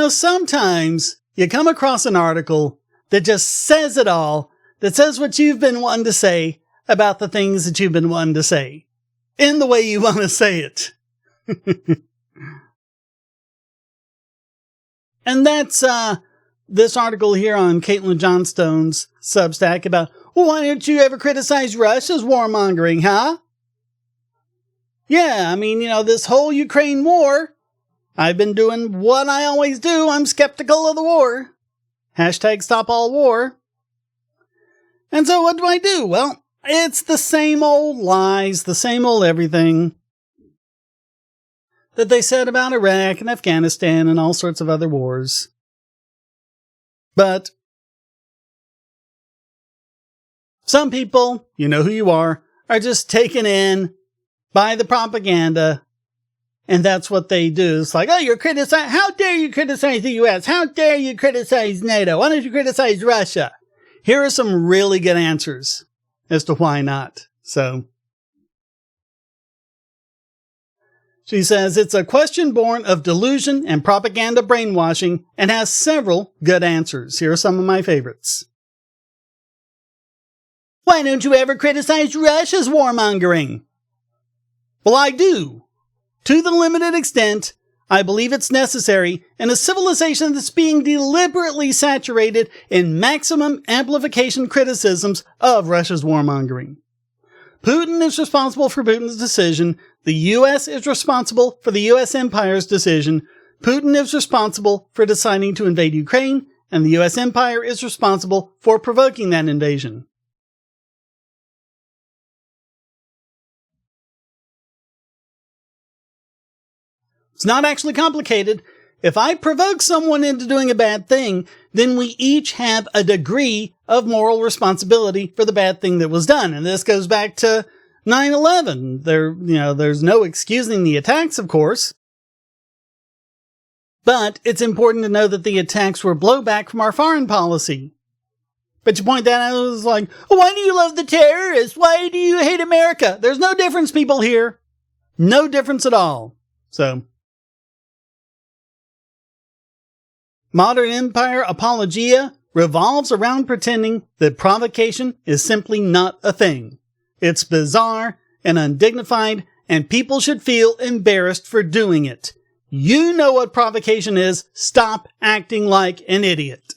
Sometimes you come across an article that just says it all, that says what you've been wanting to say about the things that you've been wanting to say, in the way you want to say it. And that's this article here on Caitlin Johnstone's Substack about, well, why don't you ever criticize Russia's warmongering, huh? Yeah, this whole Ukraine war, I've been doing what I always do. I'm skeptical of the war. Hashtag stop all war. And so what do I do? Well, it's the same old lies, the same old everything that they said about Iraq and Afghanistan and all sorts of other wars. But some people, you know who you are just taken in by the propaganda. And that's what they do. It's like, oh, you're criticizing. How dare you criticize the U.S.? How dare you criticize NATO? Why don't you criticize Russia? Here are some really good answers as to why not. So she says it's a question born of delusion and propaganda brainwashing and has several good answers. Here are some of my favorites. Why don't you ever criticize Russia's warmongering? Well, I do. To the limited extent, I believe it's necessary in a civilization that's being deliberately saturated in maximum amplification criticisms of Russia's warmongering. Putin is responsible for Putin's decision. The U.S. is responsible for the U.S. empire's decision. Putin is responsible for deciding to invade Ukraine, and the U.S. empire is responsible for provoking that invasion. It's not actually complicated. If I provoke someone into doing a bad thing, then we each have a degree of moral responsibility for the bad thing that was done. And this goes back to 9/11. There's no excusing the attacks, of course. But it's important to know that the attacks were blowback from our foreign policy. But you point that out, it's like, why do you love the terrorists? Why do you hate America? There's no difference, people, here. No difference at all. So modern empire apologia revolves around pretending that provocation is simply not a thing. It's bizarre and undignified, and people should feel embarrassed for doing it. You know what provocation is. Stop acting like an idiot.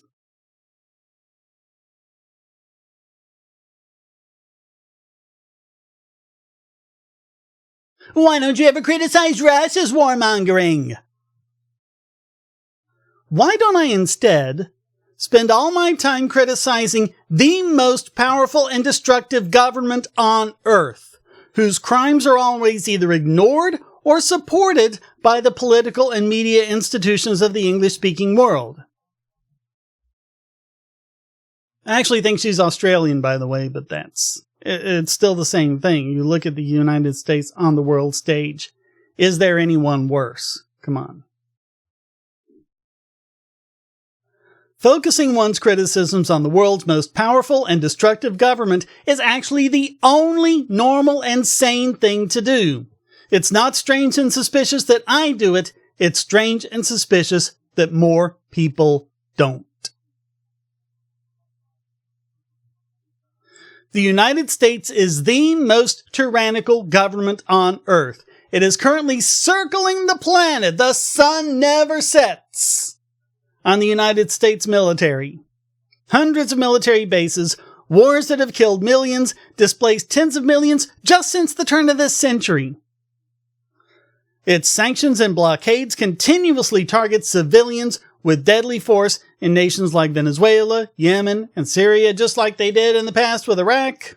Why don't you ever criticize Russia's warmongering? Why don't I instead spend all my time criticizing the most powerful and destructive government on earth, whose crimes are always either ignored or supported by the political and media institutions of the English-speaking world? I actually think she's Australian, by the way, but it's still the same thing. You look at the United States on the world stage. Is there anyone worse? Come on. Focusing one's criticisms on the world's most powerful and destructive government is actually the only normal and sane thing to do. It's not strange and suspicious that I do it. It's strange and suspicious that more people don't. The United States is the most tyrannical government on Earth. It is currently circling the planet. The sun never sets on the United States military. Hundreds of military bases, wars that have killed millions, displaced tens of millions just since the turn of this century. Its sanctions and blockades continuously target civilians with deadly force in nations like Venezuela, Yemen, and Syria, just like they did in the past with Iraq.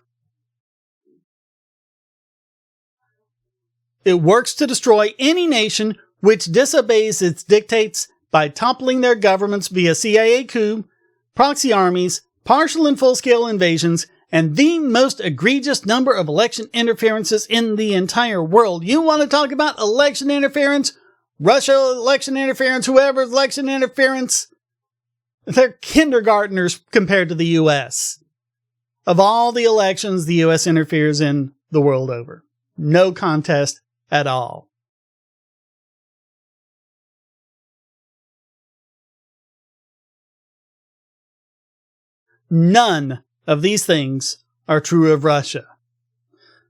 It works to destroy any nation which disobeys its dictates by toppling their governments via CIA coup, proxy armies, partial and full-scale invasions, and the most egregious number of election interferences in the entire world. You want to talk about election interference? Russia election interference, whoever's election interference? They're kindergartners compared to the U.S. Of all the elections the U.S. interferes in the world over. No contest at all. none of these things are true of Russia.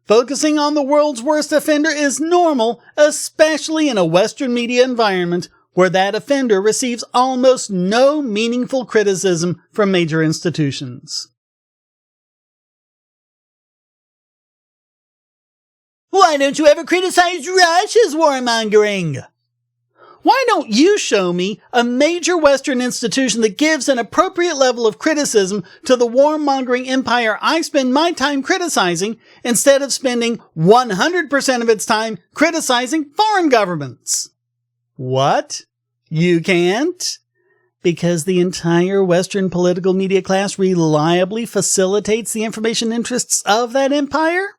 Focusing on the world's worst offender is normal, especially in a Western media environment where that offender receives almost no meaningful criticism from major institutions. Why don't you ever criticize Russia's warmongering? Why don't you show me a major Western institution that gives an appropriate level of criticism to the warmongering empire I spend my time criticizing, instead of spending 100% of its time criticizing foreign governments? What? You can't? Because the entire Western political media class reliably facilitates the information interests of that empire?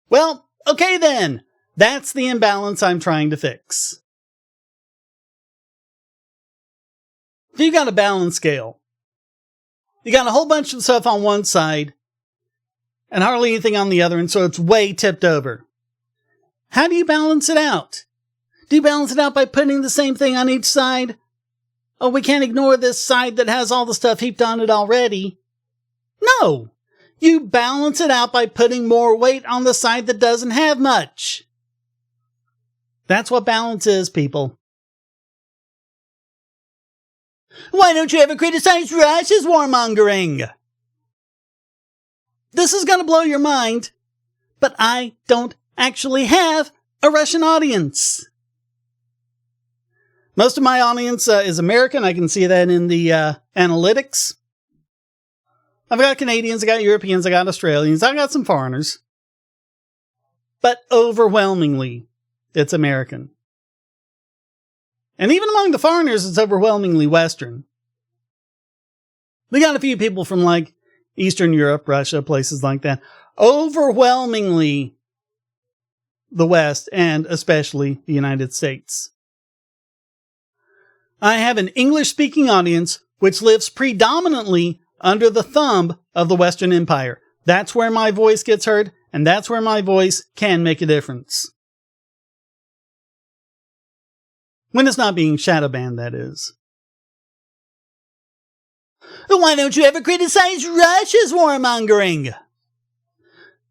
Well, okay then. That's the imbalance I'm trying to fix. If you got a balance scale, you got a whole bunch of stuff on one side and hardly anything on the other, and so it's way tipped over. How do you balance it out? Do you balance it out by putting the same thing on each side? Oh, we can't ignore this side that has all the stuff heaped on it already. No! You balance it out by putting more weight on the side that doesn't have much. That's what balance is, people. Why don't you ever criticize Russia's warmongering? This is going to blow your mind, but I don't actually have a Russian audience. Most of my audience is American. I can see that in the analytics. I've got Canadians, I got Europeans, I got Australians, I got some foreigners. But overwhelmingly, it's American. And even among the foreigners, it's overwhelmingly Western. We got a few people from like Eastern Europe, Russia, places like that. Overwhelmingly the West, and especially the United States. I have an English-speaking audience which lives predominantly under the thumb of the Western Empire. That's where my voice gets heard, and that's where my voice can make a difference. When it's not being shadow banned, that is. Why don't you ever criticize Russia's warmongering?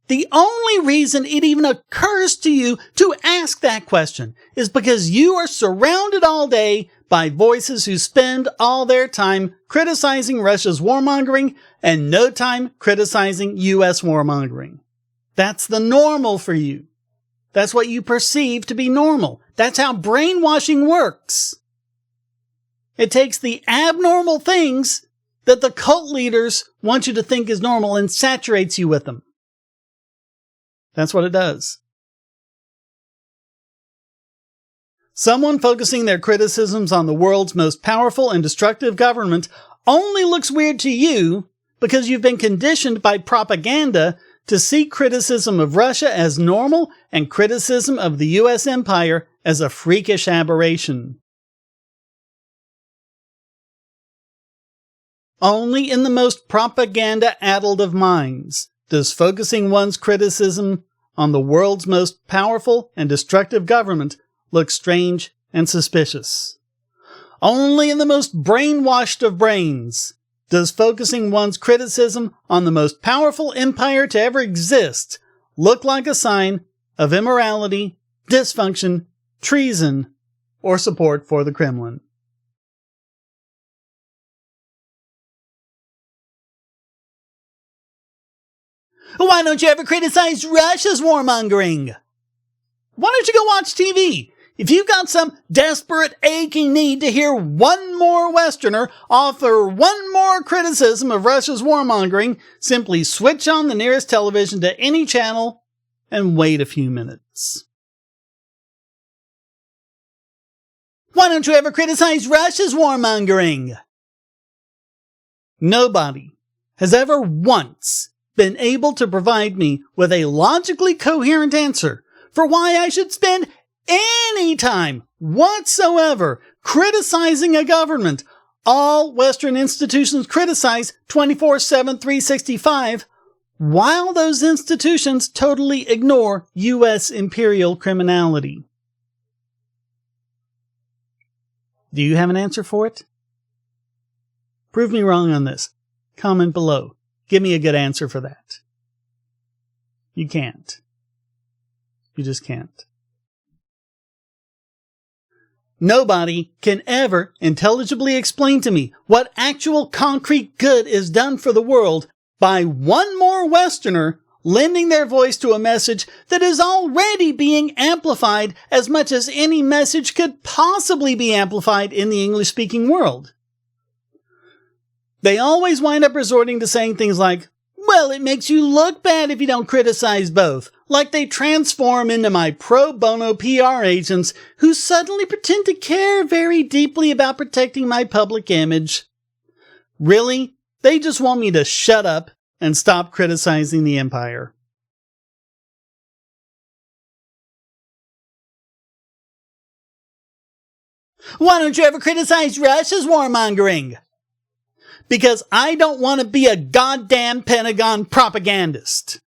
The only reason it even occurs to you to ask that question is because you are surrounded all day by voices who spend all their time criticizing Russia's warmongering and no time criticizing U.S. warmongering. That's the normal for you. That's what you perceive to be normal. That's how brainwashing works. It takes the abnormal things that the cult leaders want you to think is normal and saturates you with them. That's what it does. Someone focusing their criticisms on the world's most powerful and destructive government only looks weird to you because you've been conditioned by propaganda to see criticism of Russia as normal and criticism of the U.S. empire as a freakish aberration. Only in the most propaganda-addled of minds does focusing one's criticism on the world's most powerful and destructive government look strange and suspicious. Only in the most brainwashed of brains does focusing one's criticism on the most powerful empire to ever exist look like a sign of immorality, dysfunction, treason, or support for the Kremlin. Why don't you ever criticize Russia's warmongering? Why don't you go watch TV? If you've got some desperate, aching need to hear one more Westerner offer one more criticism of Russia's warmongering, simply switch on the nearest television to any channel and wait a few minutes. Why don't you ever criticize Russia's warmongering? Nobody has ever once been able to provide me with a logically coherent answer for why I should spend any time whatsoever criticizing a government all Western institutions criticize 24/7, 365, while those institutions totally ignore U.S. imperial criminality. Do you have an answer for it? Prove me wrong on this, Comment below. Give me a good answer for that. You can't. You just can't. Nobody can ever intelligibly explain to me what actual concrete good is done for the world by one more Westerner lending their voice to a message that is already being amplified as much as any message could possibly be amplified in the English-speaking world. They always wind up resorting to saying things like, well, it makes you look bad if you don't criticize both. Like they transform into my pro bono PR agents who suddenly pretend to care very deeply about protecting my public image. Really? They just want me to shut up and stop criticizing the empire. Why don't you ever criticize Russia's warmongering? Because I don't want to be a goddamn Pentagon propagandist.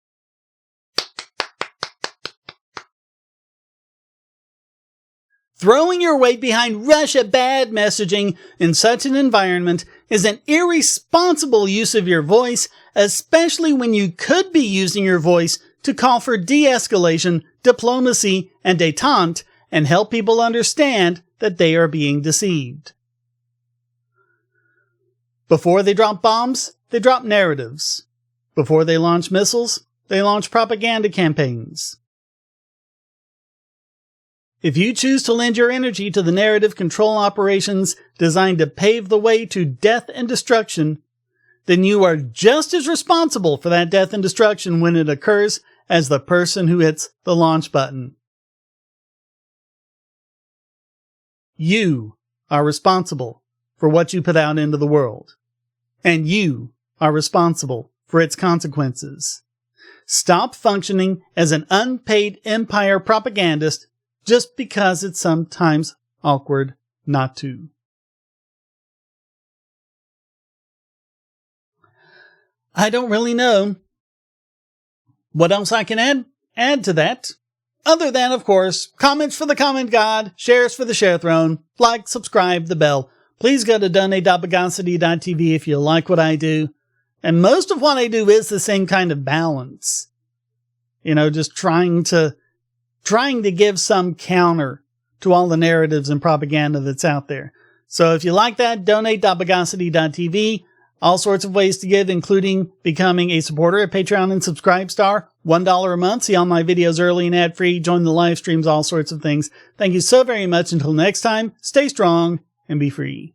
Throwing your weight behind Russia bad messaging in such an environment is an irresponsible use of your voice, especially when you could be using your voice to call for de-escalation, diplomacy, and détente, and help people understand that they are being deceived. Before they drop bombs, they drop narratives. Before they launch missiles, they launch propaganda campaigns. If you choose to lend your energy to the narrative control operations designed to pave the way to death and destruction, then you are just as responsible for that death and destruction when it occurs as the person who hits the launch button. You are responsible for what you put out into the world. And you are responsible for its consequences. Stop functioning as an unpaid empire propagandist just because it's sometimes awkward not to. I don't really know what else I can add to that. Other than, of course, comments for the comment god, shares for the share throne, like, subscribe, the bell. Please go to donate.bogosity.tv if you like what I do. And most of what I do is the same kind of balance. You know, just trying to give some counter to all the narratives and propaganda that's out there. So if you like that, donate.bogosity.tv. All sorts of ways to give, including becoming a supporter at Patreon and Subscribestar. $1 a month. See all my videos early and ad-free. Join the live streams, all sorts of things. Thank you so very much. Until next time, stay strong and be free.